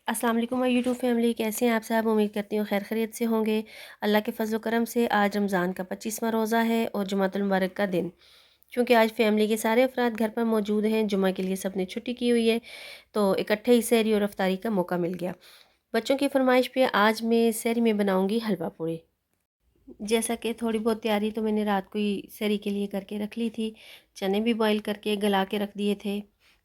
अस्सलाम वालेकुम my YouTube family, कैसे हैं आप सब। उम्मीद करती हूँ खैर खैरियत से होंगे। अल्लाह के फजल करम से आज रमज़ान का 25वां रोज़ा है और जुमातुल मुबारक का दिन। क्योंकि आज फैमिली के सारे अफराद घर पर मौजूद हैं, जुमा के लिए सब ने छुट्टी की हुई है, तो इकट्ठे ही सहरी और अफ्तारी का मौका मिल गया। बच्चों की फरमाइश पे आज मैं सहरी में बनाऊँगी हलवा पूड़ी। जैसा कि थोड़ी बहुत तैयारी तो मैंने रात को ही सहरी के लिए करके रख ली थी। चने भी बॉईल करके गला के रख दिए थे।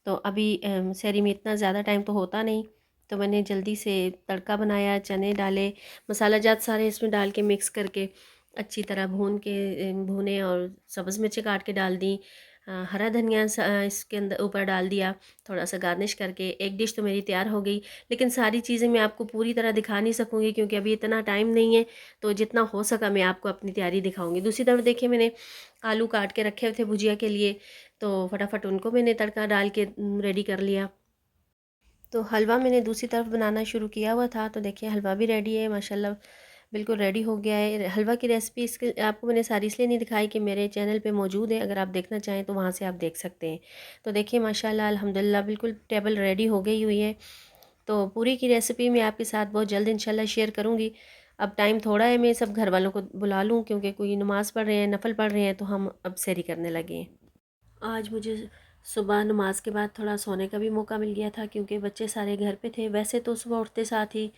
तो अभी सहरी में इतना ज़्यादा टाइम तो होता नहीं, तो मैंने जल्दी से तड़का बनाया, चने डाले, मसाला जात सारे इसमें डाल के मिक्स करके अच्छी तरह भून के भूने और सब्ज़ मिर्ची काट के डाल दी। हरा धनिया इसके अंदर ऊपर डाल दिया, थोड़ा सा गार्निश करके। एक डिश तो मेरी तैयार हो गई, लेकिन सारी चीज़ें मैं आपको पूरी तरह दिखा नहीं सकूँगी क्योंकि अभी इतना टाइम नहीं है। तो जितना हो सका मैं आपको अपनी तैयारी दिखाऊंगी। दूसरी तरफ देखिए, मैंने आलू काट के रखे हुए थे भुजिया के लिए, तो फटाफट उनको मैंने तड़का डाल के रेडी कर लिया। तो हलवा मैंने दूसरी तरफ बनाना शुरू किया हुआ था। तो देखिए हलवा भी रेडी है माशाल्लाह, बिल्कुल रेडी हो गया है। हलवा की रेसिपी इसके आपको मैंने सारी इसलिए नहीं दिखाई कि मेरे चैनल पे मौजूद है, अगर आप देखना चाहें तो वहाँ से आप देख सकते हैं। तो देखिए माशाल्लाह अल्हम्दुलिल्लाह बिल्कुल टेबल रेडी हो गई हुई है। तो पूरी की रेसिपी मैं आपके साथ बहुत जल्द इंशाल्लाह शेयर करूँगी। अब टाइम थोड़ा है, मैं सब घर वालों को बुला लूँ क्योंकि कोई नमाज़ पढ़ रहे हैं, नफल पढ़ रहे हैं, तो हम अब सहरी करने लगे हैं। आज मुझे सुबह नमाज के बाद थोड़ा सोने का भी मौका मिल गया था क्योंकि बच्चे सारे घर पे थे। वैसे तो सुबह उठते साथ ही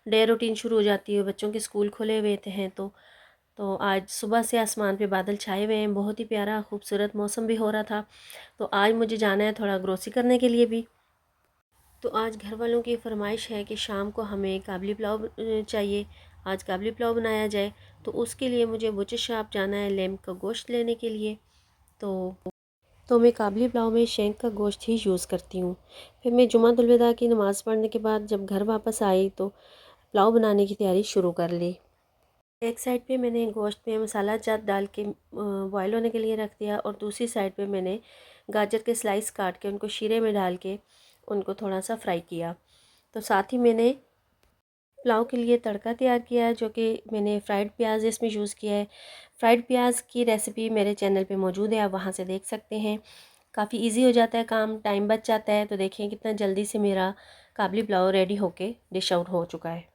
डे रूटीन शुरू हो जाती है, बच्चों के स्कूल खुले हुए थे हैं। तो आज सुबह से आसमान पे बादल छाए हुए हैं, बहुत ही प्यारा खूबसूरत मौसम भी हो रहा था। तो आज मुझे जाना है थोड़ा ग्रोसरी करने के लिए भी। तो आज घर वालों की फरमाइश है कि शाम को हमें काबली पुलाव चाहिए, आज काबली पुलाव बनाया जाए। तो उसके लिए मुझे बुचर शॉप जाना है लैम्प का गोश्त लेने के लिए। तो तो मैं काबली पुलाव में शेंक का गोश्त ही यूज़ करती हूँ। फिर मैं जुमातुल विदा की नमाज़ पढ़ने के बाद जब घर वापस आई तो पुलाव बनाने की तैयारी शुरू कर ली। एक साइड पे मैंने गोश्त में मसाला जात डाल के बॉयल होने के लिए रख दिया, और दूसरी साइड पे मैंने गाजर के स्लाइस काट के उनको शीरे में डाल के उनको थोड़ा सा फ्राई किया। तो साथ ही मैंने पुलाव के लिए तड़का तैयार किया है, जो कि मैंने फ्राइड प्याज इसमें यूज़ किया है। फ्राइड प्याज की रेसिपी मेरे चैनल पे मौजूद है, आप वहाँ से देख सकते हैं। काफ़ी इजी हो जाता है काम, टाइम बच जाता है। तो देखिए कितना जल्दी से मेरा काबली पुलाव रेडी होके डिश आउट हो चुका है।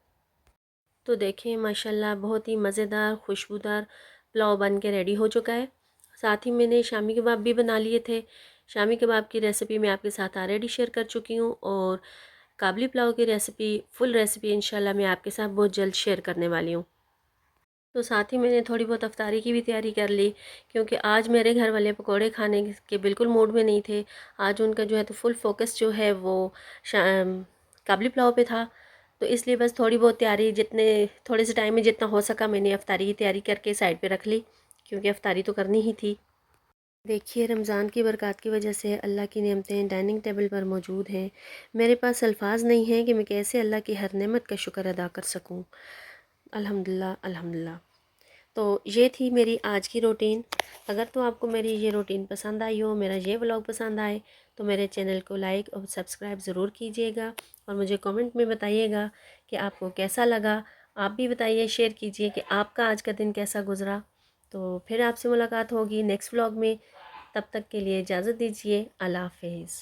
तो देखिए माशाल्लाह बहुत ही मज़ेदार खुशबूदार पुलाव बन के रेडी हो चुका है। साथ ही मैंने शामी कबाब भी बना लिए थे। शामी कबाब की रेसिपी मैं आपके साथ ऑलरेडी शेयर कर चुकी हूँ, और काबली पुलाव की रेसिपी फुल रेसिपी इंशाल्लाह मैं आपके साथ बहुत जल्द शेयर करने वाली हूँ। तो साथ ही मैंने थोड़ी बहुत अफ्तारी की भी तैयारी कर ली क्योंकि आज मेरे घर वाले पकोड़े खाने के बिल्कुल मूड में नहीं थे। आज उनका जो है तो फुल फोकस जो है वो काबली पुलाव पे था। तो इसलिए बस थोड़ी बहुत तैयारी, जितने थोड़े से टाइम में जितना हो सका मैंने अफ्तारी की तैयारी करके साइड पे रख ली, क्योंकि अफ्तारी तो करनी ही थी। देखिए रमज़ान की बरक़ात की वजह से अल्लाह की नेमतें डाइनिंग टेबल पर मौजूद हैं। मेरे पास अल्फाज नहीं हैं कि मैं कैसे अल्लाह की हर नेमत का शुक्र अदा कर सकूं। अल्हम्दुलिल्लाह अल्हम्दुलिल्लाह। तो ये थी मेरी आज की रूटीन। अगर तो आपको मेरी ये रूटीन पसंद आई हो, मेरा ये व्लॉग पसंद आए, तो मेरे चैनल को लाइक और सब्सक्राइब ज़रूर कीजिएगा, और मुझे कमेंट में बताइएगा कि आपको कैसा लगा। आप भी बताइए, शेयर कीजिए कि आपका आज का दिन कैसा गुज़रा। तो फिर आपसे मुलाकात होगी नेक्स्ट व्लॉग में। तब तक के लिए इजाज़त दीजिए। अल्लाह हाफ़िज़।